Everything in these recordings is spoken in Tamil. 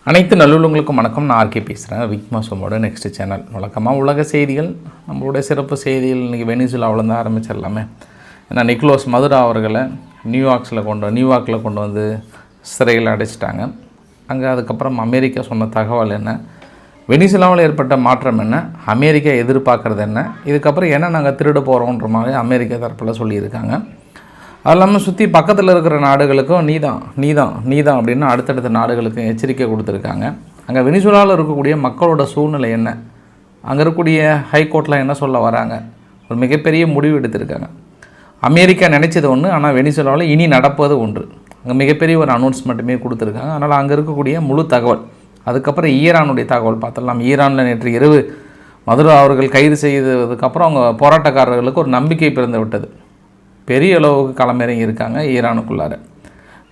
அனைத்து நல்லுள்ளங்களுக்கும் வணக்கம். நான் ஆர்கே பேசுகிறேன். விக்மாசோமோட நெக்ஸ்ட் சேனல். வழக்கமாக உலக செய்திகள், நம்மளுடைய சிறப்பு செய்திகள் இன்றைக்கி வெனிசுலாவில் தான் ஆரம்பிச்சிடலாமே. ஏன்னா நிக்கோலஸ் மதுரா அவர்களை நியூயார்க்கில் கொண்டு வந்து சிறையில் அடைச்சிட்டாங்க. அங்கே அதுக்கப்புறம் அமெரிக்கா சொன்ன தகவல் என்ன, வெனிசுலாவில் ஏற்பட்ட மாற்றம் என்ன, அமெரிக்கா எதிர்பார்க்குறது என்ன, இதுக்கப்புறம் என்ன நாங்கள் திருட போகிறோன்ற மாதிரி அமெரிக்கா தரப்பில் சொல்லியிருக்காங்க. அது இல்லாமல் சுற்றி பக்கத்தில் இருக்கிற நாடுகளுக்கும் நீதான் அப்படின்னு அடுத்தடுத்த நாடுகளுக்கும் எச்சரிக்கை கொடுத்துருக்காங்க. அங்கே வெனிசுலாவில் இருக்கக்கூடிய மக்களோட சூழ்நிலை என்ன, அங்கே இருக்கக்கூடிய ஹைகோர்ட்டில் என்ன சொல்ல வராங்க, ஒரு மிகப்பெரிய முடிவு எடுத்திருக்காங்க. அமெரிக்கா நினச்சது ஒன்று, ஆனால் வெனிசுலாவில் இனி நடப்பது ஒன்று. அங்கே மிகப்பெரிய ஒரு அனௌன்ஸ்மெண்ட்டுமே கொடுத்துருக்காங்க. அதனால் அங்கே இருக்கக்கூடிய முழு தகவல், அதுக்கப்புறம் ஈரானுடைய தகவல் பார்த்துடலாம். ஈரானில் நேற்று இரவு மதுரா அவர்கள் கைது செய்ததுக்கப்புறம் அவங்க போராட்டக்காரர்களுக்கு ஒரு நம்பிக்கை பிறந்து விட்டது. பெரிய அளவுக்கு களமிறங்கி இருக்காங்க ஈரானுக்குள்ளார.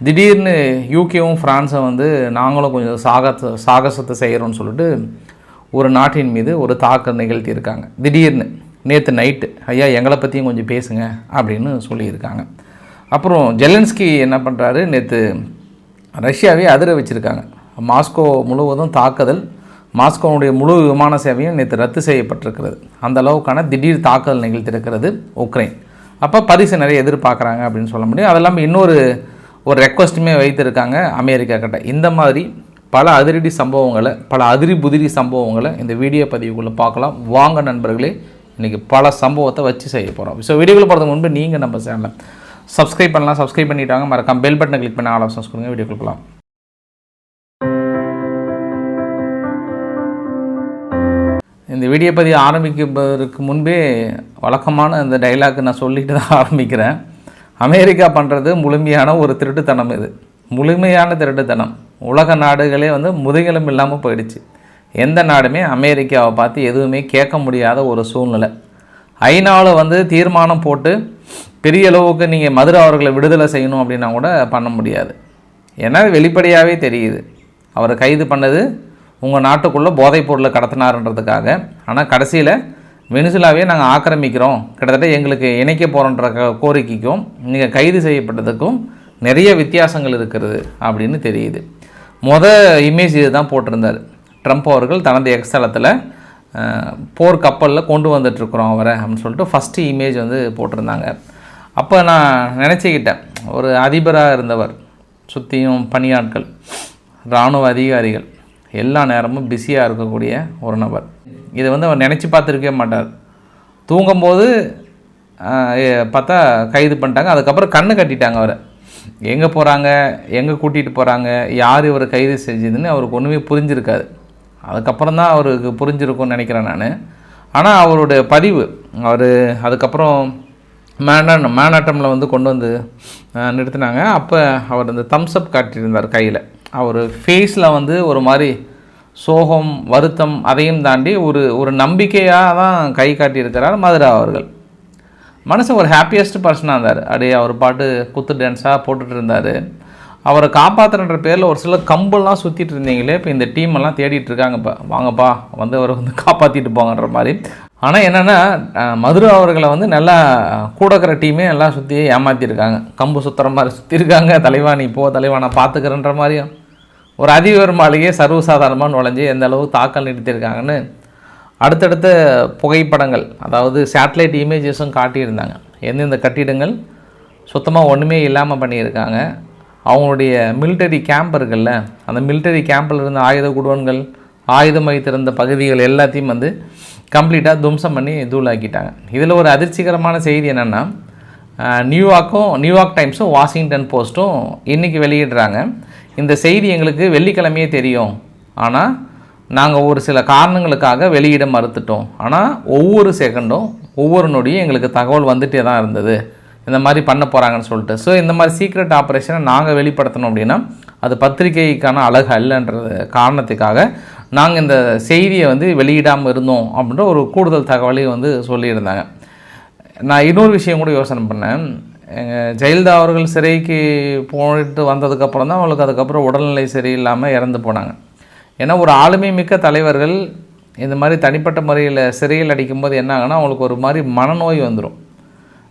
திடீர்னு யூகேவும் ஃப்ரான்ஸும் வந்து நாங்களும் கொஞ்சம் சாகசத்தை செய்கிறோன்னு சொல்லிட்டு ஒரு நாட்டின் மீது ஒரு தாக்கல் நிகழ்த்தியிருக்காங்க. திடீர்னு நேற்று நைட்டு, ஐயா எங்களை பற்றியும் கொஞ்சம் பேசுங்க அப்படின்னு சொல்லியிருக்காங்க. அப்புறம் ஜெலன்ஸ்கி என்ன பண்ணுறாரு, நேற்று ரஷ்யாவே அதிர வச்சுருக்காங்க. மாஸ்கோ முழுவதும் தாக்குதல், மாஸ்கோவுடைய முழு விமான சேவையும் நேற்று ரத்து செய்யப்பட்டிருக்கிறது. அந்த அளவுக்கான திடீர் தாக்குதல் நிகழ்த்தியிருக்கிறது உக்ரைன். அப்போ பரிசு நிறைய எதிர்பார்க்குறாங்க அப்படின்னு சொல்ல முடியும். அது இல்லாமல் இன்னொரு ரெக்வஸ்ட்டுமே வைத்திருக்காங்க அமெரிக்கா கிட்ட. இந்த மாதிரி பல அதிரடி சம்பவங்களை, பல புதிரி சம்பவங்களை இந்த வீடியோ பதிவுக்குள்ளே பார்க்கலாம். வாங்க நண்பர்களே, இன்றைக்கி பல சம்பவத்தை வச்சு செய்ய போகிறோம். ஸோ வீடியோக்குள்ளே போகிறதுக்கு முன்பு நீங்கள் நம்ம சேனலை சப்ஸ்கிரைப் பண்ணலாம். சப்ஸ்கிரைப் பண்ணிட்டாங்க, மறக்காம பெல் பட்டனை கிளிக் பண்ணி ஆல் ஆப்ஷன்ஸ் கொடுங்க. வீடியோ கொடுக்கலாம். இந்த வீடியோ பதிவு ஆரம்பிக்கிறதுக்கு முன்பே வழக்கமான இந்த டைலாக் நான் சொல்லிட்டு தான் ஆரம்பிக்கிறேன். அமெரிக்கா பண்ணுறது முழுமையான ஒரு திருட்டுத்தனம். இது முழுமையான திருட்டுத்தனம். உலக நாடுகளே வந்து முதுகெலும்பு இல்லாமல் போயிடுச்சு. எந்த நாடுமே அமெரிக்காவை பார்த்து எதுவுமே கேட்க முடியாத ஒரு சூழ்நிலை. ஐநாவில் வந்து தீர்மானம் போட்டு பெரிய அளவுக்கு நீங்கள் மதுரா அவர்களை விடுதலை செய்யணும் அப்படின்னா கூட பண்ண முடியாது. ஏன்னா வெளிப்படையாகவே தெரியுது, அவரை கைது பண்ணது உங்கள் நாட்டுக்குள்ளே போதைப் பொருளை கடத்தினாருன்றதுக்காக. ஆனால் கடைசியில் வெனிசுலாவே நாங்கள் ஆக்கிரமிக்கிறோம், கிட்டத்தட்ட எங்களுக்கு இணைக்க போகிறோன்ற கோரிக்கைக்கும் நீங்கள் கைது செய்யப்பட்டதுக்கும் நிறைய வித்தியாசங்கள் இருக்கிறது அப்படின்னு தெரியுது. இமேஜ் இது தான் போட்டிருந்தார் ட்ரம்ப் அவர்கள் தனது எக்ஸ்தலத்தில். போர் கப்பலில் கொண்டு வந்துட்டுருக்குறோம் அவரை அப்படின்னு சொல்லிட்டு ஃபஸ்ட்டு இமேஜ் வந்து போட்டிருந்தாங்க. அப்போ நான் நினச்சிக்கிட்டேன், ஒரு அதிபராக இருந்தவர், சுற்றியும் பணியாட்கள், இராணுவ அதிகாரிகள், எல்லா நேரமும் பிஸியாக இருக்கக்கூடிய ஒரு நபர். இதை வந்து அவர் நினச்சி பார்த்துருக்கவே மாட்டார். தூங்கும்போது பார்த்தா கைது பண்ணிட்டாங்க. அதுக்கப்புறம் கண்ணு கட்டிட்டாங்க அவரை. எங்கே போகிறாங்க, எங்கே கூட்டிகிட்டு போகிறாங்க, யார் இவரை கைது செஞ்சதுன்னு அவருக்கு ஒன்றுமே புரிஞ்சிருக்காது. அதுக்கப்புறம் தான் அவருக்கு புரிஞ்சிருக்கும்னு நினைக்கிறேன் நான். ஆனால் அவருடைய பதிவு, அவர் அதுக்கப்புறம் மேனாட்டமில் வந்து கொண்டு வந்து நிறுத்தினாங்க. அப்போ அவர் அந்த தம்ஸ்அப் காட்டியிருந்தார் கையில். அவர் ஃபேஸில் வந்து ஒரு மாதிரி சோகம், வருத்தம், அதையும் தாண்டி ஒரு நம்பிக்கையாக தான் கை காட்டியிருக்கிறார் மதுரா அவர்கள். மனசு ஒரு ஹாப்பியஸ்ட் பர்சனாக இருந்தார். அப்படியே அவர் பாட்டு குத்து டான்ஸாக போட்டுட்டு இருந்தார். அவரை காப்பாற்றுன்ற பேரில் ஒரு சில கம்பெல்லாம் சுற்றிட்டு இருந்தீங்களே, இப்போ இந்த டீமெல்லாம் தேடிட்டு இருக்காங்க. இப்போ வாங்கப்பா வந்து அவரை வந்து காப்பாற்றிட்டு போங்கன்ற மாதிரி. ஆனால் என்னென்னா, மதுரா அவர்களை வந்து நல்லா கூடக்கிற டீமே எல்லாம் சுற்றி ஏமாற்றிருக்காங்க. கம்பு சுற்றுற மாதிரி சுற்றிருக்காங்க. தலைவா நீ போ, தலைவா நான் பார்த்துக்கிறேன்ற மாதிரியும் ஒரு அதிபர் மாளிகையே சர்வசாதாரணமாக நுழைஞ்சி எந்த அளவு தாக்கல் நிறுத்தியிருக்காங்கன்னு அடுத்தடுத்த புகைப்படங்கள், அதாவது சேட்டலைட் இமேஜஸும் காட்டியிருந்தாங்க. எந்தெந்த கட்டிடங்கள் சுத்தமாக ஒன்றுமே இல்லாமல் பண்ணியிருக்காங்க. அவங்களுடைய மிலிட்டரி கேம்ப் இருக்குல்ல, அந்த மிலிட்டரி கேம்பில் இருந்த ஆயுத குடோன்கள், ஆயுதம் வைத்திருந்த பகுதிகள் எல்லாத்தையும் வந்து கம்ப்ளீட்டாக தும்சம் பண்ணி தூளாக்கிட்டாங்க. இதில் ஒரு அதிர்ச்சிகரமான செய்தி என்னென்னா, நியூயார்க் டைம்ஸும் வாஷிங்டன் போஸ்ட்டும் இன்றைக்கி வெளியிடுறாங்க. இந்த செய்தி எங்களுக்கு வெள்ளிக்கிழமையே தெரியும், ஆனால் நாங்கள் ஒரு சில காரணங்களுக்காக வெளியிட மறுத்துட்டோம். ஆனால் ஒவ்வொரு செகண்டும் ஒவ்வொரு நொடியும் எங்களுக்கு தகவல் வந்துகிட்டே தான் இருந்தது, இந்த மாதிரி பண்ண போகிறாங்கன்னு சொல்லிட்டு. ஸோ இந்த மாதிரி சீக்ரெட் ஆப்ரேஷனை நாங்கள் வெளிப்படுத்தணும் அப்படின்னா அது பத்திரிகைக்கான அழகு அல்லன்றது காரணத்துக்காக நாங்கள் இந்த செய்தியை வந்து வெளியிடாமல் இருந்தோம் அப்படின்ற ஒரு கூடுதல் தகவலையும் வந்து சொல்லியிருந்தாங்க. நான் இன்னொரு விஷயம் கூட யோசனை பண்ணேன். எங்கள் ஜெயலலிதா அவர்கள் சிறைக்கு போயிட்டு வந்ததுக்கப்புறம் தான் அவங்களுக்கு அதுக்கப்புறம் உடல்நிலை சரியில்லாமல் இறந்து போனாங்க. ஏன்னா ஒரு ஆளுமை மிக்க தலைவர்கள் இந்த மாதிரி தனிப்பட்ட முறையில் சிறையில் அடிக்கும்போது என்ன ஆகுனா, அவங்களுக்கு ஒரு மாதிரி மனநோய் வந்துடும்.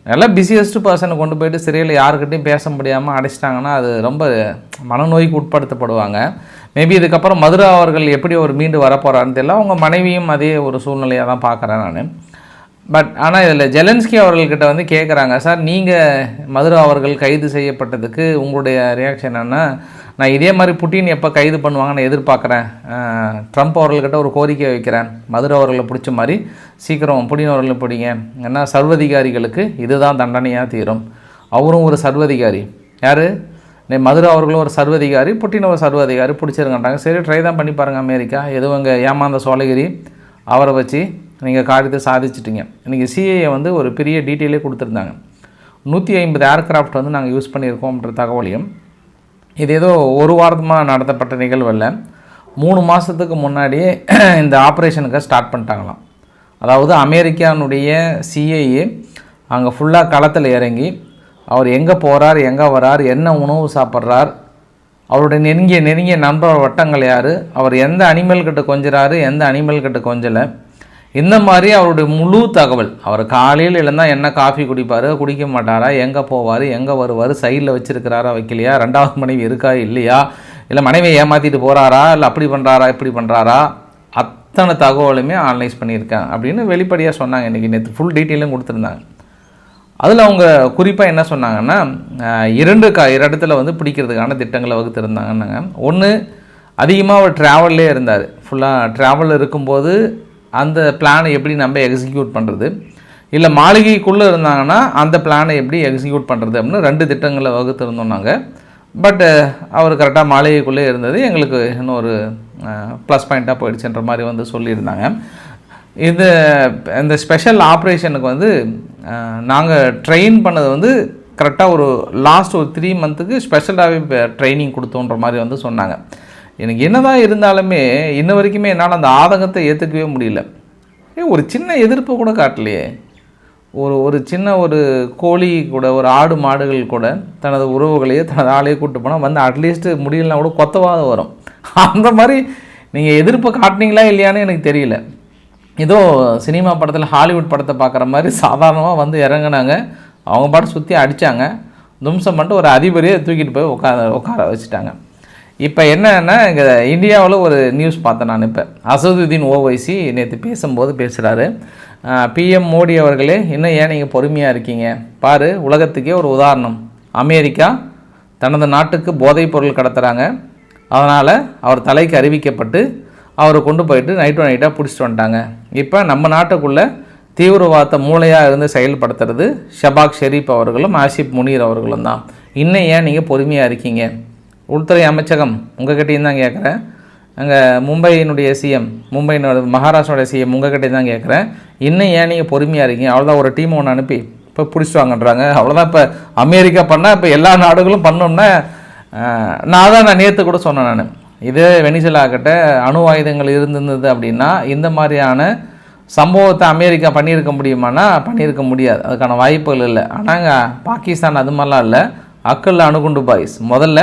நல்லா பிஸியஸ்ட் பர்சனை கொண்டு போயிட்டு சிறையில் யாருக்கிட்டையும் பேச முடியாமல் அடைச்சிட்டாங்கன்னா அது ரொம்ப மனநோய்க்கு உட்படுத்தப்படுவாங்க. மேபி இதுக்கப்புறம் மதுரா அவர்கள் எப்படி ஒரு மீண்டு வரப்போகிறான்னு தெரியல. அவங்க மனைவியும் அதே ஒரு சூழ்நிலையாக தான் பார்க்குறேன் நான். பட் ஆனால் இதில் ஜெலன்ஸ்கி அவர்கள்கிட்ட வந்து கேட்குறாங்க, சார் நீங்கள் மதுரா அவர்கள் கைது செய்யப்பட்டதுக்கு உங்களுடைய ரியாக்ஷன் என்ன? நான் இதே மாதிரி புட்டின் எப்போ கைது பண்ணுவாங்கன்னு எதிர்பார்க்குறேன். ட்ரம்ப் அவர்கள்கிட்ட ஒரு கோரிக்கை வைக்கிறேன், மதுரா அவர்களை பிடிச்ச மாதிரி சீக்கிரம் புட்டின் அவர்களை பிடிங்க. ஏன்னா சர்வதிகாரிகளுக்கு இதுதான் தண்டனையாக தீரும். அவரும் ஒரு சர்வதிகாரி. யார்? மதுரா அவர்களும் ஒரு சர்வதிகாரி, புட்டின் ஒரு சர்வதிகாரி. பிடிச்சிருக்கட்டாங்க. சரி, ட்ரை தான் பண்ணி பாருங்கள் அமெரிக்கா. எதுவும் இங்கே ஏமாந்த சோழகிரி அவரை வச்சு நீங்கள் காரியத்தை சாதிச்சிட்டிங்க. இன்றைக்கி சிஏஏ வந்து ஒரு பெரிய டீட்டெயிலே கொடுத்துருந்தாங்க. 150 ஏர்க்ராஃப்ட் வந்து நாங்கள் யூஸ் பண்ணியிருக்கோம்ன்ற தகவலையும். இது ஏதோ ஒரு வாரமாக நடத்தப்பட்ட நிகழ்வு இல்லை, 3 மாதத்துக்கு முன்னாடியே இந்த ஆப்ரேஷனுக்கு ஸ்டார்ட் பண்ணிட்டாங்களாம். அதாவது அமெரிக்கானுடைய சிஏஏ அங்கே ஃபுல்லாக களத்தில் இறங்கி அவர் எங்கே போகிறார், எங்கே வரார், என்ன உணவு சாப்பிட்றார், அவருடைய நெருங்கிய நண்பர் வட்டங்கள் யார், அவர் எந்த அனிமல்கிட்ட கொஞ்சறாரு, எந்த அனிமல்கிட்ட கொஞ்சலை, இந்த மாதிரி அவருடைய முழு தகவல். அவர் காலையில் எழுந்தால் என்ன காஃபி குடிப்பார், குடிக்க மாட்டாரா, எங்கே போவார், எங்கே வருவார், சைடில் வச்சுருக்கிறாரா வைக்கலையா, 2வது மனைவி இருக்கா இல்லையா, இல்லை மனைவியை ஏமாற்றிட்டு போகிறாரா, இல்லை அப்படி பண்ணுறாரா இப்படி பண்ணுறாரா, அத்தனை தகவலுமே ஆனலைஸ் பண்ணியிருக்கேன் அப்படின்னு வெளிப்படையாக சொன்னாங்க. இன்றைக்கி நேற்று ஃபுல் டீட்டெயிலும் கொடுத்துருந்தாங்க. அதில் அவங்க குறிப்பாக என்ன சொன்னாங்கன்னா, 2 இடத்துல வந்து பிடிக்கிறதுக்கான திட்டங்களை வகுத்துருந்தாங்கன்னாங்க. ஒன்று, அதிகமாக அவர் ட்ராவல்லே இருந்தார். ஃபுல்லாக ட்ராவல் இருக்கும்போது அந்த பிளானை எப்படி நம்ம எக்ஸிக்யூட் பண்ணுறது, இல்லை மாளிகைக்குள்ளே இருந்தாங்கன்னா அந்த பிளானை எப்படி எக்ஸிக்யூட் பண்ணுறது அப்படின்னு 2 திட்டங்களை வகுத்துருந்தோம் நாங்கள். பட் அவர் கரெக்டாக மாளிகைக்குள்ளே இருந்தது எங்களுக்கு இன்னொரு ப்ளஸ் பாயிண்ட்டாக போயிடுச்சுன்ற மாதிரி வந்து சொல்லியிருந்தாங்க. இந்த ஸ்பெஷல் ஆப்ரேஷனுக்கு வந்து நாங்கள் ட்ரெயின் பண்ணது வந்து கரெக்டாக ஒரு லாஸ்ட் ஒரு 3 மந்த்துக்கு ஸ்பெஷலாகவே ட்ரைனிங் கொடுத்தோன்ற மாதிரி வந்து சொன்னாங்க. எனக்கு என்ன தான் இருந்தாலுமே இன்ன வரைக்குமே என்னால் அந்த ஆதங்கத்தை ஏற்றுக்கவே முடியல. ஒரு சின்ன எதிர்ப்பு கூட காட்டலையே. ஒரு சின்ன ஒரு கோழி கூட, ஒரு ஆடு மாடுகள் கூட தனது உறவுகளையே தனது ஆளையே கூப்பிட்டு போனால் வந்து அட்லீஸ்ட்டு முடியலனா கூட கொத்தவாத வரும். அந்த மாதிரி நீங்கள் எதிர்ப்பு காட்டினீங்களா இல்லையான்னு எனக்கு தெரியல. ஏதோ சினிமா படத்தில் ஹாலிவுட் படத்தை பார்க்குற மாதிரி சாதாரணமாக வந்து இறங்கினாங்க. அவங்க பாட்டு சுற்றி அடித்தாங்க. நிமிஷம் மட்டும் ஒரு அதிபரையே தூக்கிட்டு போய் உட்கார வச்சுட்டாங்க. இப்போ என்னன்னா, இங்கே இந்தியாவில் ஒரு நியூஸ் பார்த்தேன் நான். இப்போ அசதுதீன் ஓவைசி நேற்று பேசும்போது பேசுகிறாரு, பிஎம் மோடி அவர்களே இன்னும் ஏன் நீங்கள் பொறுமையாக இருக்கீங்க பாரு, உலகத்துக்கே ஒரு உதாரணம், அமெரிக்கா தனது நாட்டுக்கு போதைப் பொருள் கடத்துகிறாங்க, அதனால் அவர் தலைக்கு அறிவிக்கப்பட்டு அவரை கொண்டு போயிட்டு நைட்டாக பிடிச்சிட்டு வந்துட்டாங்க. இப்போ நம்ம நாட்டுக்குள்ளே தீவிரவாத மூளையாக இருந்து செயல்படுத்துறது ஷபாக் ஷெரீப் அவர்களும் ஆசிப் முனீர் அவர்களும் தான். இன்னும் ஏன் நீங்கள் பொறுமையாக இருக்கீங்க? உள்துறை அமைச்சகம் உங்கள்கிட்டையும் தான் கேட்குறேன். அங்கே மும்பையினுடைய சிஎம், மகாராஷ்டிராவுடைய சிஎம் உங்கள்கிட்டையும் தான் கேட்குறேன். இன்னும் ஏன் நீங்கள் பொறுமையாக இருக்கீங்க? அவ்வளோதான், ஒரு டீம் ஒன்று அனுப்பி இப்போ பிடிச்சிட்டு வாங்கன்றாங்க. அவ்வளோதான். இப்போ அமெரிக்கா பண்ணால் இப்போ எல்லா நாடுகளும் பண்ணோம்னா, நான் நேற்று கூட சொன்னேன் நான், இதே வெனிசுலாக்கிட்ட அணு ஆயுதங்கள் இருந்திருந்தது அப்படின்னா இந்த மாதிரியான சம்பவத்தை அமெரிக்கா பண்ணியிருக்க முடியுமானா பண்ணியிருக்க முடியாது, அதுக்கான வாய்ப்புகள் இல்லை. ஆனால் பாகிஸ்தான் அது மாதிரிலாம் இல்லை. அக்கல்ல அணுகுண்டு பாய்ஸ் முதல்ல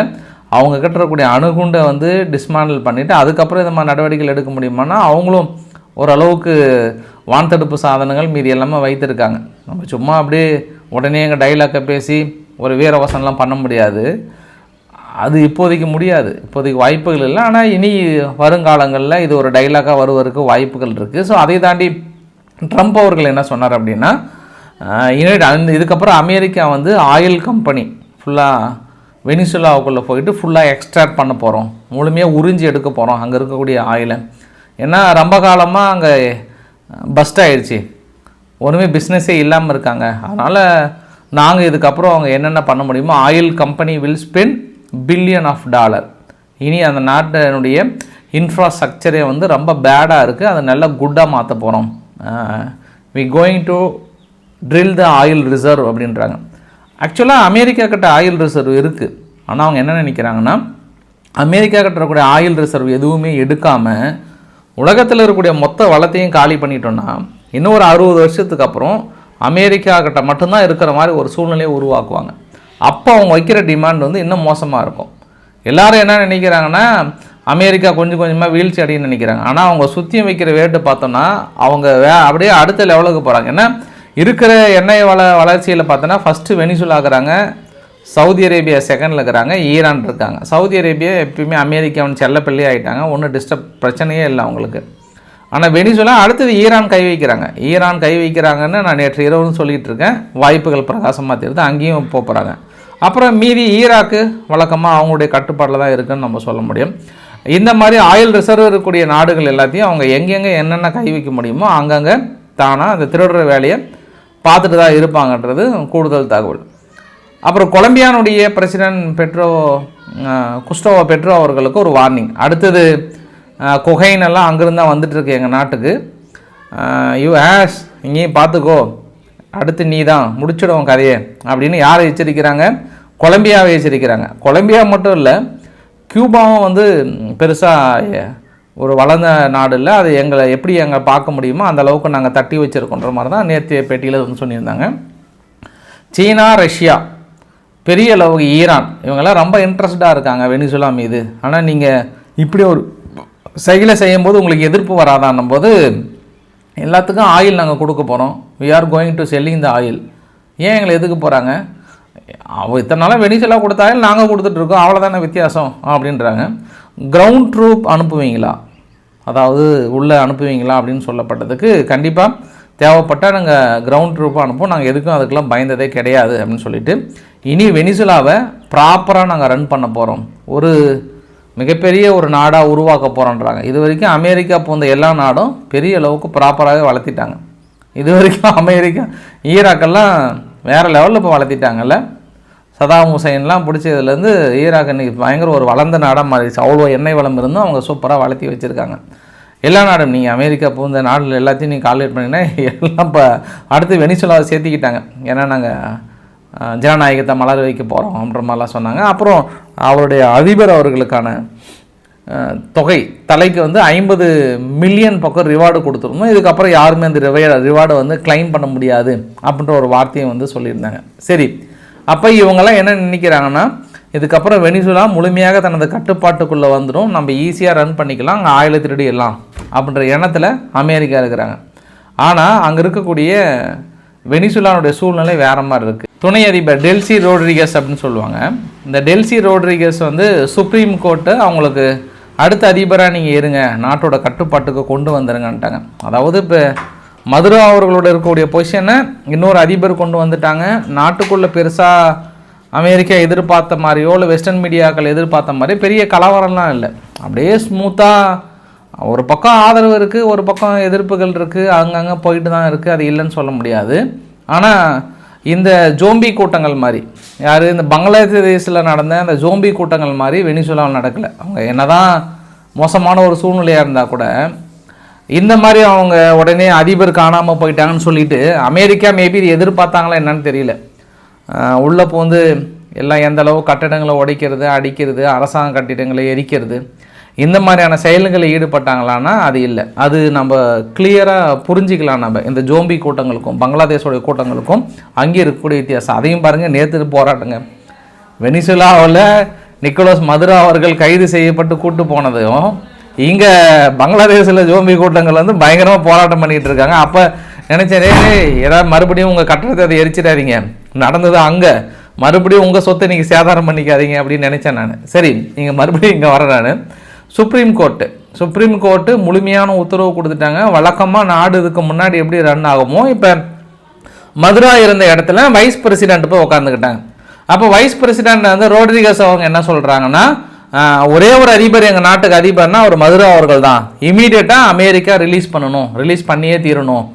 அவங்க கட்டுறக்கூடிய அணுகுண்டை வந்து டிஸ்மாண்டில் பண்ணிவிட்டு அதுக்கப்புறம் இந்த மாதிரி நடவடிக்கைகள் எடுக்க முடியுமானா அவங்களும் ஓரளவுக்கு வான்தடுப்பு சாதனங்கள் மீதி எல்லாமே வைத்திருக்காங்க. நம்ம சும்மா அப்படியே உடனே எங்கள் டைலாக்கை பேசி ஒரு வீரவசனம்லாம் பண்ண முடியாது. அது இப்போதைக்கு முடியாது, இப்போதைக்கு வாய்ப்புகள் இல்லை. ஆனால் இனி வருங்காலங்களில் இது ஒரு டைலாக்காக வருவதற்கு வாய்ப்புகள் இருக்குது. ஸோ அதை தாண்டி ட்ரம்ப் அவர்கள் என்ன சொன்னார் அப்படின்னா, இதுக்கப்புறம் அமெரிக்கா வந்து ஆயில் கம்பெனி ஃபுல்லாக வெனிசுலாவுக்குள்ளே போயிட்டு ஃபுல்லாக எக்ஸ்ட்ராக்ட் பண்ண போகிறோம், முழுமையாக உறிஞ்சி எடுக்க போகிறோம் அங்கே இருக்கக்கூடிய ஆயிலை. ஏன்னா ரொம்ப காலமாக அங்கே பஸ்ட் ஆகிடுச்சு, ஒன்றுமே பிஸ்னஸே இல்லாமல் இருக்காங்க. அதனால் நாங்கள் இதுக்கப்புறம் அவங்க என்னென்ன பண்ண முடியுமோ oil company will spend $1 billion. இனி அந்த நாட்டினுடைய இன்ஃப்ராஸ்ட்ரக்சரே வந்து ரொம்ப பேடாக இருக்குது, அதை நல்லா குட்டாக மாற்ற போகிறோம். We going to drill the oil reserve அப்படின்றாங்க. ஆக்சுவலாக அமெரிக்கா கிட்ட ஆயில் ரிசர்வ் இருக்குது. ஆனால் அவங்க என்ன நினைக்கிறாங்கன்னா, அமெரிக்கா கிட்ட இருக்கக்கூடிய ஆயில் ரிசர்வ் எதுவுமே எடுக்காமல் உலகத்தில் இருக்கக்கூடிய மொத்த வளத்தையும் காலி பண்ணிட்டோன்னா இன்னும் ஒரு 60 வருஷத்துக்கு அப்புறம் அமெரிக்கா கிட்ட மட்டும்தான் இருக்கிற மாதிரி ஒரு சூழ்நிலையை உருவாக்குவாங்க. அப்போ அவங்க வைக்கிற டிமாண்ட் வந்து இன்னும் மோசமாக இருக்கும். எல்லோரும் என்ன நினைக்கிறாங்கன்னா, அமெரிக்கா கொஞ்சம் கொஞ்சமாக வீழ்ச்சி அடைன்னு நினைக்கிறாங்க. ஆனால் அவங்க சுற்றியும் வைக்கிற வேட்டு பார்த்தோன்னா அவங்க அப்படியே அடுத்த லெவலுக்கு போகிறாங்க. ஏன்னா இருக்கிற எண்ணெய் வளர்ச்சியில் பார்த்தோன்னா ஃபஸ்ட்டு வெனிசுலா ஆகுறாங்க, சவுதி அரேபியா செகண்டில் இருக்கிறாங்க, ஈரான் இருக்காங்க. சவுதி அரேபியா எப்பயுமே அமெரிக்காவின் செல்லப்பிள்ளை ஆகிட்டாங்க, ஒன்றும் பிரச்சனையே இல்லை அவங்களுக்கு. ஆனால் வெனிசுலா அடுத்தது ஈரான் கை வைக்கிறாங்க. ஈரான் கை வைக்கிறாங்கன்னு நான் நேற்று இரவுன்னு சொல்லிகிட்டு இருக்கேன். வாய்ப்புகள் பிரகாசமாக தெரியுது, அங்கேயும் போகிறாங்க. அப்புறம் மீதி ஈராக்கு வழக்கமாக அவங்களுடைய கட்டுப்பாட்டில் தான் இருக்குதுன்னு நம்ம சொல்ல முடியும். இந்த மாதிரி ஆயில் ரிசர்வ் இருக்கக்கூடிய நாடுகள் எல்லாத்தையும் அவங்க எங்கெங்கே என்னென்ன கை வைக்க முடியுமோ அங்கங்கே தானாக அந்த திருடுற வேலையை பார்த்துட்டு தான் இருப்பாங்கன்றது கூடுதல் தகவல். அப்புறம் கொலம்பியானுடைய பிரசிடென்ட் குஸ்டோவோ பெட்ரோ அவர்களுக்கு ஒரு வார்னிங். அடுத்தது கொகைன் எல்லாம் அங்கேருந்து தான் வந்துட்டுருக்கு எங்கள் நாட்டுக்கு. இங்கேயும் பார்த்துக்கோ, அடுத்து நீ தான் முடிச்சிடுவோம் கதையை அப்படின்னு யாரை எச்சரிக்கிறாங்க? கொலம்பியாவை எச்சரிக்கிறாங்க. கொலம்பியா மட்டும் இல்லை, கியூபாவும் வந்து பெருசாக ஒரு வளர்ந்த நாடு இல்லை. அது எங்களை எப்படி எங்களை பார்க்க முடியுமோ அந்த அளவுக்கு நாங்கள் தட்டி வச்சுருக்கோன்ற மாதிரி தான் நேற்று பேட்டியில் வந்து சொல்லியிருந்தாங்க. சீனா, ரஷ்யா, பெரிய அளவுக்கு ஈரான், இவங்கெல்லாம் ரொம்ப இன்ட்ரெஸ்டாக இருக்காங்க வெனிசுலா மீது. ஆனால் நீங்கள் இப்படி ஒரு செயலை செய்யும்போது உங்களுக்கு எதிர்ப்பு வராதான்னும் போது எல்லாத்துக்கும் ஆயில் நாங்கள் கொடுக்க போகிறோம், we are going to selling the oil. ஏன் எங்களை எதுக்கு போகிறாங்க? இத்தனை நாளாக வெனிசுலா கொடுத்த ஆயில் நாங்கள் கொடுத்துட்ருக்கோம், அவ்வளோதானே வித்தியாசம் அப்படின்றாங்க. கிரவுண்ட் ட்ரூப் அனுப்புவீங்களா, அதாவது உள்ளே அனுப்புவீங்களா அப்படின்னு சொல்லப்பட்டதுக்கு கண்டிப்பாக தேவைப்பட்டால் நாங்கள் கிரவுண்ட் ட்ரூப்பாக அனுப்போம், நாங்கள் எதுக்கும் அதுக்கெல்லாம் பயந்ததே கிடையாது அப்படின்னு சொல்லிட்டு இனி வெனிசுலாவை ப்ராப்பராக நாங்கள் ரன் பண்ண போகிறோம், ஒரு மிகப்பெரிய ஒரு நாடாக உருவாக்க போகிறோன்றாங்க. இது வரைக்கும் அமெரிக்கா போன்ற எல்லா நாடும் பெரிய அளவுக்கு ப்ராப்பராகவே வளர்த்திட்டாங்க. இது வரைக்கும் அமெரிக்கா, ஈராக்கெல்லாம் வேறு லெவலில் இப்போ வளர்த்திட்டாங்கல்ல. சதாம் ஹுசைன்லாம் பிடிச்சதுலேருந்து ஈராக் இன்றைக்கி பயங்கர ஒரு வளர்ந்த நாடாக மாறிடுச்சு. அவ்வளோ எண்ணெய் வளம் இருந்தும் அவங்க சூப்பராக வளர்த்தி வச்சுருக்காங்க. எல்லா நாடும் நீங்கள் அமெரிக்கா போன்ற நாடுகள் எல்லாத்தையும் நீங்கள் கால்குலேட் பண்ணிங்கன்னா எல்லாம் இப்போ அடுத்து வெனிசுலாவை சேர்த்திக்கிட்டாங்க. ஏன்னா நாங்கள் ஜனநாயகத்தை மலர் வைக்க போகிறோம் அப்படின்ற மாதிரிலாம் சொன்னாங்க. அப்புறம் அவருடைய அதிபர் அவர்களுக்கான தொகை தலைக்கு வந்து 50 மில்லியன் பக்கம் ரிவார்டு கொடுத்துருந்தோம். இதுக்கப்புறம் யாருமே அந்த ரிவார்டை வந்து கிளைம் பண்ண முடியாது அப்படின்ற ஒரு வார்த்தையை வந்து சொல்லியிருந்தாங்க. சரி, அப்போ இவங்கெல்லாம் என்ன நினைக்கிறாங்கன்னா, இதுக்கப்புறம் வெனிசுலா முழுமையாக தனது கட்டுப்பாட்டுக்குள்ளே வந்துடும், நம்ம ஈஸியாக ரன் பண்ணிக்கலாம், அங்கே ஆயில திருடிடலாம் அப்படின்ற எண்ணத்தில் அமெரிக்கா இருக்கிறாங்க. ஆனால் அங்கே இருக்கக்கூடிய வெனிசுலானுடைய சூழ்நிலை வேறு மாதிரி இருக்குது. துணை அதிபர் டெல்சி ரோட்ரிகஸ் அப்படின்னு சொல்லுவாங்க. இந்த டெல்சி ரோட்ரிகஸ் வந்து சுப்ரீம் கோர்ட்டு அவங்களுக்கு அடுத்த அதிபராக நீங்கள் இருங்க, நாட்டோட கட்டுப்பாட்டுக்கு கொண்டு வந்துருங்கன்ட்டாங்க. அதாவது இப்போ மதுரா அவர்களோட இருக்கக்கூடிய பொசிஷனை இன்னொரு அதிபர் கொண்டு வந்துட்டாங்க. நாட்டுக்குள்ளே பெருசாக அமெரிக்கா எதிர்பார்த்த மாதிரியோ இல்லை வெஸ்டர்ன் மீடியாக்கள் எதிர்பார்த்த மாதிரி பெரிய கலவரம்லாம் இல்லை. அப்படியே ஸ்மூத்தாக ஒரு பக்கம் ஆதரவு இருக்குது, ஒரு பக்கம் எதிர்ப்புகள் இருக்குது, அங்கங்கே போயிட்டு தான் இருக்குது, அது இல்லைன்னு சொல்ல முடியாது. ஆனால் இந்த ஜோம்பி கூட்டங்கள் மாதிரி, யார் இந்த பங்களாதேஷில் நடந்த அந்த ஜோம்பி கூட்டங்கள் மாதிரி வெனிசுலாவில் நடக்கலை. அவங்க என்ன தான் மோசமான ஒரு சூழ்நிலையாக இருந்தால் கூட இந்த மாதிரி அவங்க உடனே அதிபர் காணாமல் போயிட்டாங்கன்னு சொல்லிட்டு அமெரிக்கா மேபி இது எதிர்பார்த்தாங்களா என்னன்னு தெரியல. உள்ளே போந்து எல்லாம் எந்த அளவு கட்டடங்களை உடைக்கிறது, அடிக்கிறது, அரசாங்க கட்டிடங்களை எரிக்கிறது, இந்த மாதிரியான செயல்களை ஈடுபட்டாங்களான்னா அது இல்லை. அது நம்ம கிளியராக புரிஞ்சிக்கலாம். நம்ம இந்த ஜோம்பி கூட்டங்களுக்கும் பங்களாதேஷோடைய கூட்டங்களுக்கும் அங்கே இருக்கக்கூடிய வித்தியாசம். அதையும் பாருங்கள், நேற்று போராட்டங்க வெனிசுலாவில் நிக்கோலஸ் மதுரா அவர்கள் கைது செய்யப்பட்டு கூட்டு போனதும் இங்கே பங்களாதேஷில் ஜோம்பி கூட்டங்கள் வந்து பயங்கரமாக போராட்டம் பண்ணிகிட்டு இருக்காங்க. அப்போ நினச்சேன், ஏதாவது மறுபடியும் உங்கள் கட்டடத்தை அதை எரிச்சிடாதீங்க, நடந்தது அங்கே, மறுபடியும் உங்கள் சொத்தை நீங்கள் சேதாரம் பண்ணிக்காதீங்க அப்படின்னு நினச்சேன் நான். சரி, நீங்கள் மறுபடியும் இங்கே வர நான் சுப்ரீம் கோர்ட்டு முழுமையான உத்தரவு கொடுத்துட்டாங்க. வழக்கமாக நாடு இதுக்கு முன்னாடி எப்படி ரன் ஆகுமோ இப்போ மதுரா இருந்த இடத்துல வைஸ் பிரசிடென்ட் போய் உட்காந்துக்கிட்டாங்க. அப்போ வைஸ் பிரசிடென்ட் வந்து ரோட்ரிகஸ் அவங்க என்ன சொல்கிறாங்கன்னா, ஒரே ஒரு அதிபர் எங்கள் நாட்டுக்கு அதிபர்னா அவர் மதுரா அவர்கள் தான், இமீடியட்டாக அமெரிக்கா ரிலீஸ் பண்ணியே தீரணும்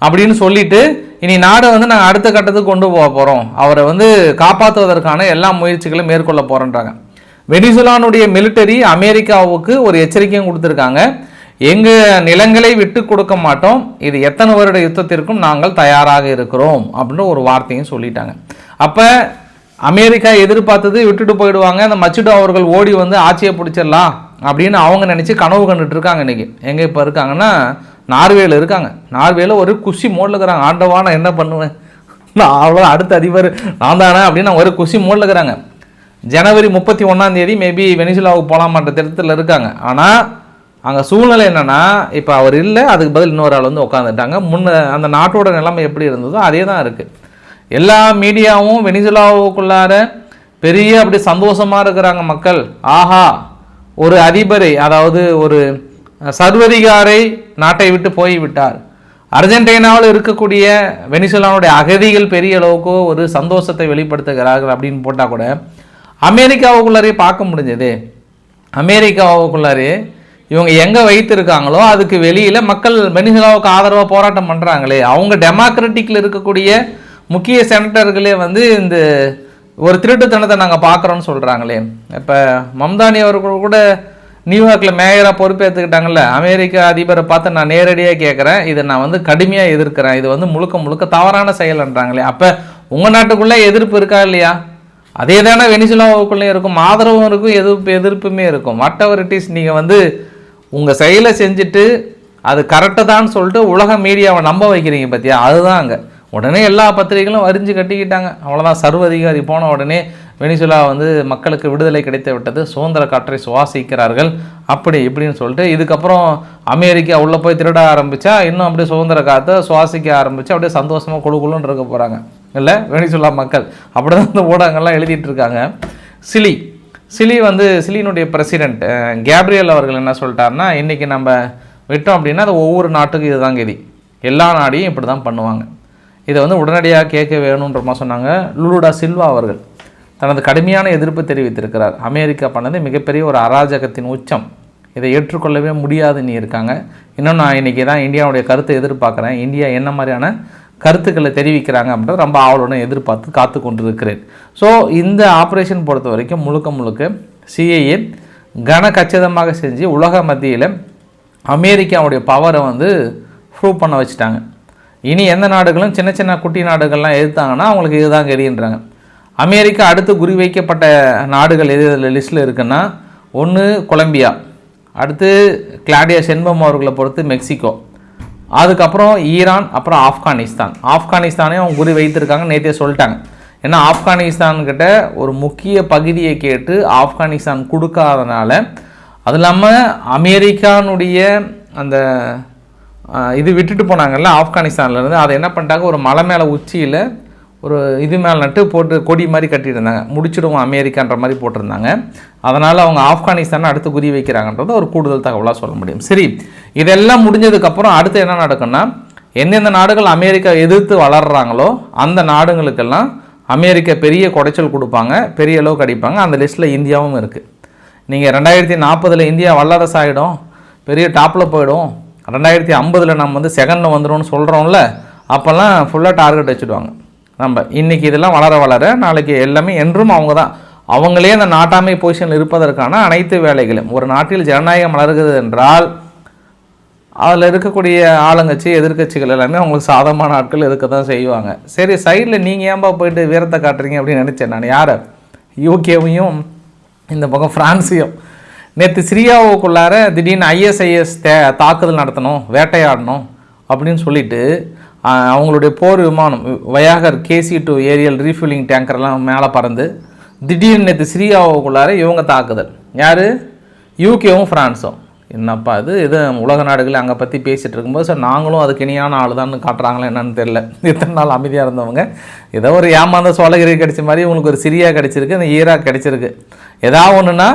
அப்படின்னு சொல்லிட்டு இனி நாடை வந்து நாங்கள் அடுத்த கட்டத்துக்கு கொண்டு போக போகிறோம், அவரை வந்து காப்பாற்றுவதற்கான எல்லா முயற்சிகளும் மேற்கொள்ள போகிறோன்றாங்க. வெனிசுலானுடைய மிலிட்டரி அமெரிக்காவுக்கு ஒரு எச்சரிக்கையும் கொடுத்துருக்காங்க, எங்கள் நிலங்களை விட்டு கொடுக்க மாட்டோம், இது எத்தனை வருட யுத்தத்திற்கும் நாங்கள் தயாராக இருக்கிறோம் அப்படின்னு ஒரு வார்த்தையும் சொல்லிட்டாங்க. அப்போ அமெரிக்கா எதிர்பார்த்தது விட்டுட்டு போயிடுவாங்க, அந்த மச்சுடோ அவர்கள் ஓடி வந்து ஆட்சியை பிடிச்சிடலாம் அப்படின்னு அவங்க நினச்சி கனவு கண்டுட்டு இருக்காங்க. இன்றைக்கி எங்கே இப்போ இருக்காங்கன்னா நார்வேல இருக்காங்க. நார்வேல ஒரு குஷி மோடில் இருக்கிறாங்க. ஆண்டவா நான் என்ன பண்ணுவேன், நான் அவ்வளோ அடுத்த அதிபர் நான் தானே அப்படின்னு ஒரு குஷி மோடில் இருக்கிறாங்க. ஜனவரி 31 மேபி வெனிசுலாவுக்கு போகலாமான்ற திட்டத்தில் இருக்காங்க. ஆனால் அங்கே சூழ்நிலை என்னென்னா இப்போ அவர் இல்லை, அதுக்கு பதில் இன்னொரு ஆள் வந்து உட்காந்துட்டாங்க. அந்த நாட்டோட நிலைமை எப்படி இருந்ததோ அதே தான் இருக்குது. எல்லா மீடியாவும் வெனிசுலாவுக்குள்ளார பெரிய அப்படி சந்தோஷமாக இருக்கிறாங்க மக்கள். ஆஹா, ஒரு அதிபரை, அதாவது ஒரு சர்வதிகாரை நாட்டை விட்டு போய்விட்டார். அர்ஜென்டினாவில் இருக்கக்கூடிய வெனிசுலாவுடைய அகதிகள் பெரிய அளவுக்கு ஒரு சந்தோஷத்தை வெளிப்படுத்துகிறார்கள் அப்படின்னு போட்டால் கூட அமெரிக்காவுக்குள்ளாரே பார்க்க முடிஞ்சது. அமெரிக்காவுக்குள்ளாரே இவங்க எங்கே வைத்திருக்காங்களோ அதுக்கு வெளியில் மக்கள் வெனிசுலாவுக்கு ஆதரவாக போராட்டம் பண்ணுறாங்களே. அவங்க டெமோக்ராட்டிக்கில் இருக்கக்கூடிய முக்கிய செனட்டர்களே இந்த ஒரு திருட்டுத்தனத்தை நாங்கள் பார்க்குறோன்னு சொல்கிறாங்களே. இப்போ மம்தானி அவர்கள் கூட நியூயார்க்கில் மேயராக பொறுப்பேற்றுக்கிட்டாங்கல்ல. அமெரிக்க அதிபரை பார்த்து நான் நேரடியாக கேட்குறேன், இதை நான் கடுமையாக எதிர்க்கிறேன், இது முழுக்க முழுக்க தவறான செயல்ன்றாங்களே. அப்போ உங்கள் நாட்டுக்குள்ளே எதிர்ப்பு இருக்கா இல்லையா? அதே தானே வெனிசுலாவுக்குள்ளே இருக்கும், ஆதரவும் இருக்கும், எதிர்ப்புமே இருக்கும். வாட் எவர் இட் இஸ், நீங்கள் உங்கள் செயலை செஞ்சுட்டு அது கரெக்டாக தான் சொல்லிட்டு உலக மீடியாவை நம்ப வைக்கிறீங்க பார்த்தியா, அதுதான் அங்கே. உடனே எல்லா பத்திரிகைகளும் வரிஞ்சு கட்டிக்கிட்டாங்க. அவ்வளோதான், சர்வதிகாரி போன உடனே வெனிசுலா மக்களுக்கு விடுதலை கிடைத்து விட்டது, சுதந்திர காற்றை சுவாசிக்கிறார்கள் அப்படி இப்படின்னு சொல்லிட்டு. இதுக்கப்புறம் அமெரிக்கா உள்ளே போய் திருட ஆரம்பித்தா இன்னும் அப்படியே சுதந்திர காற்றை சுவாசிக்க ஆரம்பித்து அப்படியே சந்தோஷமாக குழுக்குள்ளுன்னு இருக்க போகிறாங்க இல்லை வெனிசுலா மக்கள். அப்படி தான் இந்த ஊடகங்கள்லாம் எழுதிட்டு இருக்காங்க. சிலியினுடைய பிரசிடெண்ட் கேப்ரியல் அவர்கள் என்ன சொல்லிட்டாருன்னா, இன்றைக்கி நம்ம விட்டோம் அப்படின்னா அது ஒவ்வொரு நாட்டுக்கும் இதுதான் கதி, எல்லா நாடையும் இப்படி தான் பண்ணுவாங்க, இதை உடனடியாக கேட்க வேணுன்ற மாதிரி சொன்னாங்க. லுலுடா சில்வா அவர்கள் தனது கடுமையான எதிர்ப்பு தெரிவித்திருக்கிறார். அமெரிக்கா பண்ணது மிகப்பெரிய ஒரு அராஜகத்தின் உச்சம், இதை ஏற்றுக்கொள்ளவே முடியாதுன்னு இருக்காங்க. இன்னும் நான் இன்றைக்கி தான் இந்தியாவுடைய கருத்தை எதிர்பார்க்குறேன், இந்தியா என்ன மாதிரியான கருத்துக்களை தெரிவிக்கிறாங்க அப்படின்றது ரொம்ப ஆவலுடன் எதிர்பார்த்து காத்து கொண்டு இருக்கிறேன். ஸோ இந்த ஆப்ரேஷன் பொறுத்த வரைக்கும் முழுக்க முழுக்க சிஐஏ கனகச்சிதமாக செஞ்சு உலக மத்தியில் அமெரிக்காவுடைய பவரை ப்ரூவ் பண்ண வச்சுட்டாங்க. இனி எந்த நாடுகளும் சின்ன சின்ன குட்டி நாடுகள்லாம் எதிர்த்தாங்கன்னா அவங்களுக்கு இதுதான் கெரின்றாங்க. அமெரிக்கா அடுத்து குறிவைக்கப்பட்ட நாடுகள் எது லிஸ்ட்டில் இருக்குன்னா, ஒன்று கொலம்பியா, அடுத்து கிளாடியா ஷென்பம் அவர்களை பொறுத்து மெக்சிகோ, அதுக்கப்புறம் ஈரான், அப்புறம் ஆப்கானிஸ்தானையும் அவங்க குறி வைத்திருக்காங்க. நேற்றே சொல்லிட்டாங்க. ஏன்னா ஆப்கானிஸ்தான்கிட்ட ஒரு முக்கிய பகுதியை கேட்டு ஆப்கானிஸ்தான் கொடுக்காதனால, அது இல்லாமல் அமெரிக்கானுடைய அந்த இது விட்டுட்டு போனாங்கல்ல ஆப்கானிஸ்தான்லேருந்து, அதை என்ன பண்ணிட்டாங்க, ஒரு மலை மேலே உச்சியில் ஒரு இது மேலே நட்டு போட்டு கொடி மாதிரி கட்டியிருந்தாங்க, முடிச்சிடுவோம் அமெரிக்கான்ற மாதிரி போட்டிருந்தாங்க. அதனால் அவங்க ஆப்கானிஸ்தானை அடுத்து குறி வைக்கிறாங்கன்றது ஒரு கூடுதல் தகவலாக சொல்ல முடியும். சரி, இதெல்லாம் முடிஞ்சதுக்கப்புறம் அடுத்து என்ன நடக்குன்னா, எந்தெந்த நாடுகள் அமெரிக்கா எதிர்த்து வளர்கிறாங்களோ அந்த நாடுகளுக்கெல்லாம் அமெரிக்கா பெரிய குடைச்சல் கொடுப்பாங்க, பெரிய அளவுக்கு அடிப்பாங்க. அந்த லிஸ்ட்டில் இந்தியாவும் இருக்குது. நீங்கள் 2040 இந்தியா வல்லரசு ஆகிடும், பெரிய டாப்பில் போயிடும், 2050 நம்ம செகண்டில் வந்துடும்னு சொல்கிறோம்ல, அப்போல்லாம் ஃபுல்லாக டார்கெட் வச்சுடுவாங்க. நம்ம இன்றைக்கி இதெல்லாம் வளர நாளைக்கு எல்லாமே என்றும் அவங்க தான், அவங்களே அந்த நாட்டாமை பொசிஷனில் இருப்பதற்கான அனைத்து வேலைகளும். ஒரு நாட்டில் ஜனநாயகம் வளர்கிறது என்றால் அதில் இருக்கக்கூடிய ஆளுங்கட்சி எதிர்கட்சிகள் எல்லாமே அவங்களுக்கு சாதகமான ஆட்கள் இருக்க தான் செய்வாங்க. சரி, சைடில் நீங்கள் ஏன்பா போயிட்டு வீரத்தை காட்டுறீங்க அப்படின்னு நினச்சேன் நான். யாரை? யூகேவையும் இந்த பக்கம் ஃப்ரான்ஸையும். நேற்று சிரியாவுக்குள்ளார திடீர்னு ஐஎஸ்ஐஎஸ் தாக்குதல் நடத்தணும், வேட்டையாடணும் அப்படின்னு சொல்லிட்டு அவங்களுடைய போர் விமானம் வயாகர் KC-2 ஏரியல் ரீஃபில்லிங் டேங்கர்லாம் மேலே பறந்து திடீர்னு நேற்று சிரியாவுக்குள்ளார இவங்க தாக்குதல். யார்? யூகேவும் ஃப்ரான்ஸும். என்னப்பா இது உலக நாடுகள் அங்கே பற்றி பேசிகிட்டு இருக்கும்போது சார் நாங்களும் அதுக்கு இணையான ஆள் தான் காட்டுறாங்களே என்னன்னு தெரில. இத்தனை நாள் அமைதியாக இருந்தவங்க ஏதோ ஒரு ஏமாந்த சோழகிரி கிடைச்ச மாதிரி உங்களுக்கு ஒரு சிரியா கிடச்சிருக்கு, இந்த ஈராக் கிடச்சிருக்கு. ஏதாவது ஒன்றுனா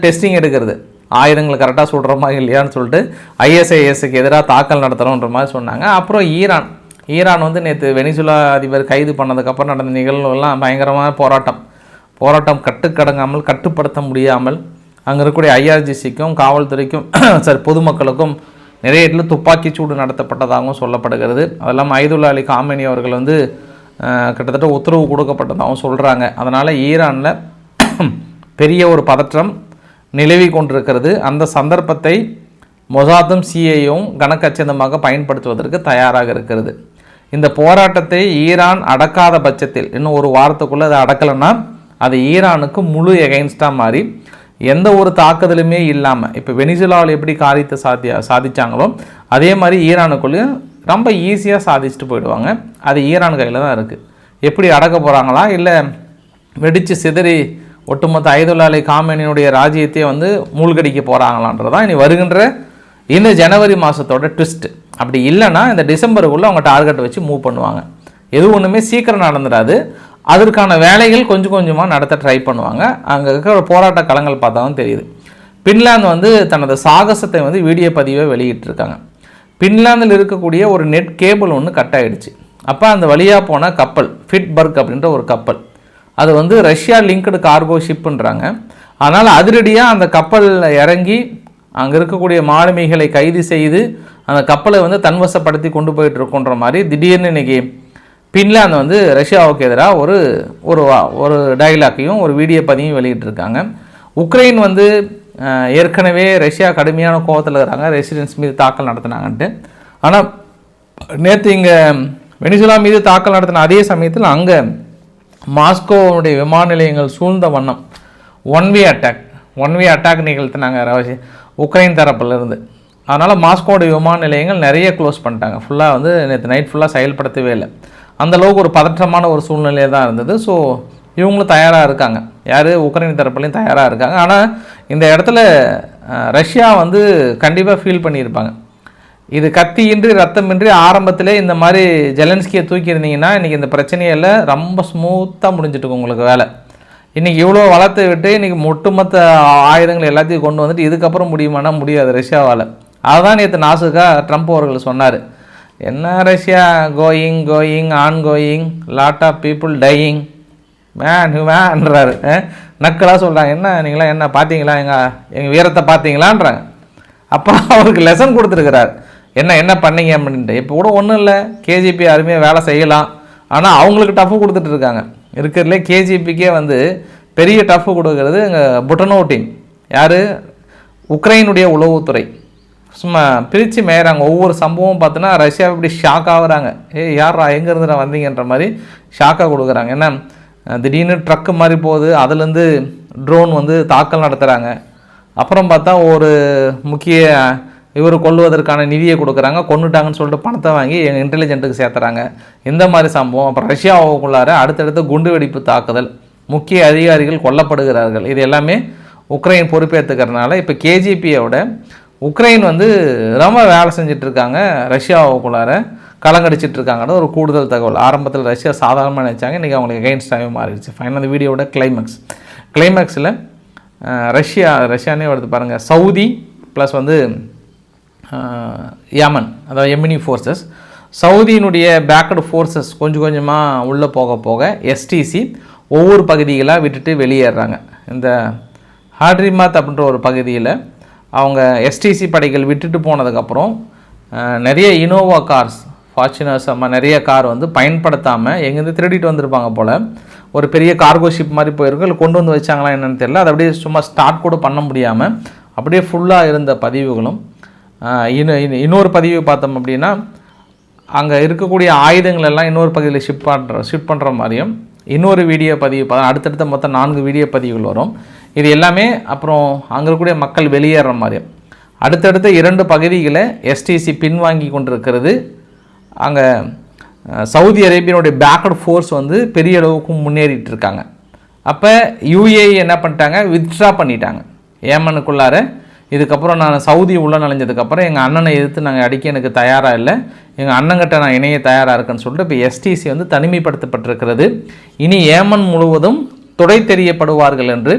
டெஸ்டிங் எடுக்கிறது, ஆயுதங்களை கரெக்டாக சுடுறோமா இல்லையான்னு சொல்லிட்டு ஐஎஸ்ஐஎஸ்க்கு எதிராக தாக்கல் நடத்துகிறோன்ற மாதிரி சொன்னாங்க. அப்புறம் ஈரான் நேற்று வெனிசுலா அதிபர் கைது பண்ணதுக்கப்புறம் நடந்த நிகழ்வுகள்லாம் பயங்கரமான போராட்டம் கட்டுப்படுத்த முடியாமல் அங்கே இருக்கக்கூடிய IRGCக்கும் காவல்துறைக்கும் சரி பொதுமக்களுக்கும் நிறைய இடத்துல துப்பாக்கி சூடு நடத்தப்பட்டதாகவும் சொல்லப்படுகிறது. அதெல்லாம் ஐதுல்லா அலி காமெனி அவர்கள் கிட்டத்தட்ட உத்தரவு கொடுக்கப்பட்டதாகவும் சொல்கிறாங்க. அதனால் ஈரானில் பெரிய ஒரு பதற்றம் நிலவி கொண்டிருக்கிறது. அந்த சந்தர்ப்பத்தை மொசாத்தும் சிஐயும் கனக்கச்சிதமாக பயன்படுத்துவதற்கு தயாராக இருக்கிறது. இந்த போராட்டத்தை ஈரான் அடக்காத பட்சத்தில் இன்னும் ஒரு வாரத்துக்குள்ளே அதை அடக்கலைன்னா அது ஈரானுக்கு முழு எகைன்ஸ்டாக மாறி எந்த ஒரு தாக்குதலுமே இல்லாமல் இப்போ வெனிசுலாவில் எப்படி காரியத்தை சாதிச்சாங்களோ அதே மாதிரி ஈரானுக்குள்ளேயும் ரொம்ப ஈஸியாக சாதிச்சுட்டு போயிடுவாங்க. அது ஈரான் கையில் தான் இருக்குது. எப்படி அடக்க போகிறாங்களா இல்லை வெடித்து சிதறி ஒட்டுமொத்த ஐதுல்லா அலி காமெனியுடைய ராஜ்யத்தையே மூழ்கடிக்க போகிறாங்களான்றதான் இனி வருகின்ற இந்த ஜனவரி மாதத்தோட ட்விஸ்ட்டு. அப்படி இல்லைன்னா இந்த டிசம்பருக்குள்ளே அவங்க டார்கெட் வச்சு மூவ் பண்ணுவாங்க. எது ஒன்றுமே சீக்கிரம் நடந்துடாது. அதற்கான வேலைகள் கொஞ்சம் கொஞ்சமாக நடத்த ட்ரை பண்ணுவாங்க. அங்கே இருக்கிற போராட்ட களங்கள் பார்த்தா தான் தெரியுது. பின்லாந்து வந்து தனது சாகசத்தை வந்து வீடியோ பதிவை வெளியிட்டிருக்காங்க. பின்லாந்தில் இருக்கக்கூடிய ஒரு நெட் கேபிள் ஒன்று கட் ஆகிடுச்சு. அப்போ அந்த வழியாக போன கப்பல் ஃபிட்பர்க் அப்படின்ற ஒரு கப்பல், அது வந்து ரஷ்யா லிங்க்டு கார்கோ ஷிப்புன்றாங்க. அதனால் அதிரடியாக அந்த கப்பலில் இறங்கி அங்கே இருக்கக்கூடிய மாலுமிகளை கைது செய்து அந்த கப்பலை வந்து தன்வசப்படுத்தி கொண்டு போயிட்டு இருக்கோன்ற மாதிரி திடீர்னு இன்றைக்கி பின்லாந்து வந்து ரஷ்யாவுக்கு எதிராக ஒரு டைலாக்கையும் ஒரு வீடியோ பதிவையும் வெளியிட்டிருக்காங்க. உக்ரைன் வந்து ஏற்கனவே ரஷ்யா கடுமையான கோபத்தில் இருக்கிறாங்க, ரெசிடென்ஸ் மீது தாக்கல் நடத்தினாங்கன்ட்டு. ஆனால் நேற்று இங்கே வெனிசுலா மீது தாக்கல் நடத்தின அதே சமயத்தில் அங்கே மாஸ்கோவுடைய விமான நிலையங்கள் சூழ்ந்த வண்ணம் ஒன் வே அட்டாக் நிகழ்த்தினாங்க உக்ரைன் தரப்பிலிருந்து. அதனால் மாஸ்கோவுடைய விமான நிலையங்கள் நிறைய க்ளோஸ் பண்ணிட்டாங்க. ஃபுல்லாக வந்து நேற்று நைட் ஃபுல்லாக செயல்படுத்தவே இல்லை. அந்தளவுக்கு ஒரு பதற்றமான ஒரு சூழ்நிலையாக தான் இருந்தது. ஸோ இவங்களும் தயாராக இருக்காங்க, யார் உக்ரைன் தரப்புலையும் தயாராக இருக்காங்க. ஆனால் இந்த இடத்துல ரஷ்யா வந்து கண்டிப்பாக ஃபீல் பண்ணியிருப்பாங்க. இது கத்தியின்றி ரத்தமின்றி ஆரம்பத்திலே இந்த மாதிரி ஜெலன்ஸ்கியை தூக்கியிருந்தீங்கன்னா இன்றைக்கி இந்த பிரச்சனையில் ரொம்ப ஸ்மூத்தாக முடிஞ்சிட்டு உங்களுக்கு வேலை. இன்றைக்கி இவ்வளோ வளர்த்து விட்டு இன்றைக்கி ஒட்டுமொத்த ஆயுதங்கள் எல்லாத்தையும் கொண்டு வந்துட்டு இதுக்கப்புறம் முடியுமானா முடியாது ரஷ்யாவால். அதுதான் நேற்று நாசுக்காக ட்ரம்ப் அவர்கள் சொன்னார், என்ன Russia going on lot of people dying மேன்றாரு. நக்கலாக சொல்கிறாங்க, என்ன நீங்களாம் என்ன பார்த்தீங்களா, எங்கள் வீரத்தை பார்த்தீங்களான்றாங்க. அப்போ அவருக்கு லெசன் கொடுத்துருக்கிறார், என்ன பண்ணீங்க அப்படின்ட்டு. இப்போ கூட ஒன்றும் இல்லை, கேஜிபி அருமையாக வேலை செய்யலாம், ஆனால் அவங்களுக்கு டஃப்பு கொடுத்துட்டு இருக்காங்க. இருக்கிறதுலே கேஜிபிக்கே வந்து பெரிய டஃப்பு கொடுக்கறது இங்கே புட்டனோ டீம், யார் உக்ரைனுடைய உளவுத்துறை. சும்மா பிரித்து மேயறாங்க. ஒவ்வொரு சம்பவம் பார்த்தோன்னா ரஷ்யா இப்படி ஷாக் ஆகுறாங்க, யாரா எங்கேருந்து நான் வந்தீங்கன்ற மாதிரி ஷாக்காக கொடுக்குறாங்க. ஏன்னா திடீர்னு ட்ரக்கு மாதிரி போகுது, அதுலேருந்து ட்ரோன் வந்து தாக்கல் நடத்துகிறாங்க. அப்புறம் பார்த்தா ஒரு முக்கிய இவர் கொல்லுவதற்கான நிதியை கொடுக்குறாங்க, கொண்டுட்டாங்கன்னு சொல்லிட்டு பணத்தை வாங்கி எங்கள் இன்டெலிஜென்ட்டுக்கு சேர்த்துறாங்க. இந்த மாதிரி சம்பவம். அப்புறம் ரஷ்யாவுக்குள்ளார அடுத்தடுத்து குண்டு வெடிப்பு தாக்குதல், முக்கிய அதிகாரிகள் கொல்லப்படுகிறார்கள். இது எல்லாமே உக்ரைன் பொறுப்பேற்றுக்கிறதுனால இப்போ கேஜிபியோட உக்ரைன் வந்து ரொம்ப வேலை செஞ்சிட்ருக்காங்க, ரஷ்யாவுக்குள்ளார கலங்கடிச்சிட்ருக்காங்கன்னு ஒரு கூடுதல் தகவல். ஆரம்பத்தில் ரஷ்யா சாதாரணமாக நினச்சாங்க, இன்றைக்கி அவங்களுக்கு எகெயின்ஸ்டாகவே மாறிடுச்சு. ஃபைனல் அந்த வீடியோட கிளைமேக்ஸில் ரஷ்யானே வருது பாருங்கள், சவுதி ப்ளஸ் வந்து யமன், அதாவது எமினி ஃபோர்ஸஸ், சவுதியினுடைய பேக்கடு ஃபோர்ஸஸ் கொஞ்சம் கொஞ்சமாக உள்ளே போக எஸ்டிசி ஒவ்வொரு பகுதிகளாக விட்டுட்டு வெளியேறாங்க. இந்த ஹாட்ரிமாத் அப்படின்ற ஒரு பகுதியில் அவங்க எஸ்டிசி படைகள் விட்டுட்டு போனதுக்கப்புறம் நிறைய இனோவா கார்ஸ், ஃபார்ச்சுனர்ஸ் நிறைய கார் வந்து பயன்படுத்தாமல் எங்கேருந்து திருடிட்டு வந்திருப்பாங்க போல். ஒரு பெரிய கார்கோ ஷிப் மாதிரி போயிருக்கு, இல்லை கொண்டு வந்து வச்சாங்களா என்னென்னு தெரியல. அது அப்படியே சும்மா ஸ்டார்ட் கூட பண்ண முடியாமல் அப்படியே ஃபுல்லாக இருந்த பதிவுகளும். இன்னொரு பதிவு பார்த்தோம் அப்படின்னா அங்கே இருக்கக்கூடிய ஆயுதங்கள் எல்லாம் இன்னொரு பகுதியில் ஷிப் பண்ணுற மாதிரியும் இன்னொரு வீடியோ பதிவு அடுத்தடுத்த மொத்தம் 4 வீடியோ பதிவுகள் வரும். இது எல்லாமே அப்புறம் அங்கே இருக்கக்கூடிய மக்கள் வெளியேற மாதிரியும் அடுத்தடுத்த 2 பகுதிகளை எஸ்டிசி பின்வாங்கி கொண்டிருக்கிறது. அங்கே சவுதி அரேபியனுடைய பேக்கட் ஃபோர்ஸ் வந்து பெரிய அளவுக்கு முன்னேறிட்டு இருக்காங்க. அப்போ யுஏஇ என்ன பண்ணிட்டாங்க, வித்ட்ரா பண்ணிட்டாங்க ஏமனுக்குள்ளார. இதுக்கப்புறம் நான் சவுதி உள்ளே நுழைஞ்சதுக்கப்புறம் எங்கள் அண்ணனை எதிர்த்து நாங்கள் அடிக்க எனக்கு தயாராக இல்லை, எங்கள் அண்ணங்கிட்ட நான் இணைய தயாராக இருக்குன்னு சொல்லிட்டு இப்போ எஸ்டிசி வந்து தனிமைப்படுத்தப்பட்டிருக்கிறது. இனி ஏமன் முழுவதும் துடை தெரியப்படுவார்கள் என்று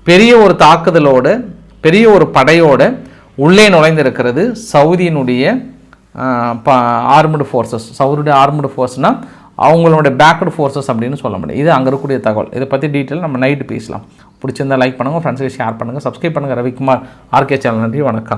பெரிய ஒரு தாக்குதலோடு பெரிய ஒரு படையோடு உள்ளே நுழைந்திருக்கிறது சவுதியினுடைய ஆர்மடு ஃபோர்ஸஸ். சவுதியுடைய ஆர்மடு ஃபோர்ஸ்னால் அவங்களுடைய பேக்கடு ஃபோர்ஸஸ் அப்படின்னு சொல்ல முடியும். இது அங்கே இருக்கக்கூடிய தகவல். இதை பற்றி டீட்டெயில் நம்ம நைட்டு பேசலாம். பிடிச்சிருந்தால் லைக் பண்ணுங்கள், ஃப்ரெண்ட்ஸுக்கு ஷேர் பண்ணுங்கள், சப்ஸ்கிரைப் பண்ணுங்கள். Ravikumar RK channel. நன்றி, வணக்கம்.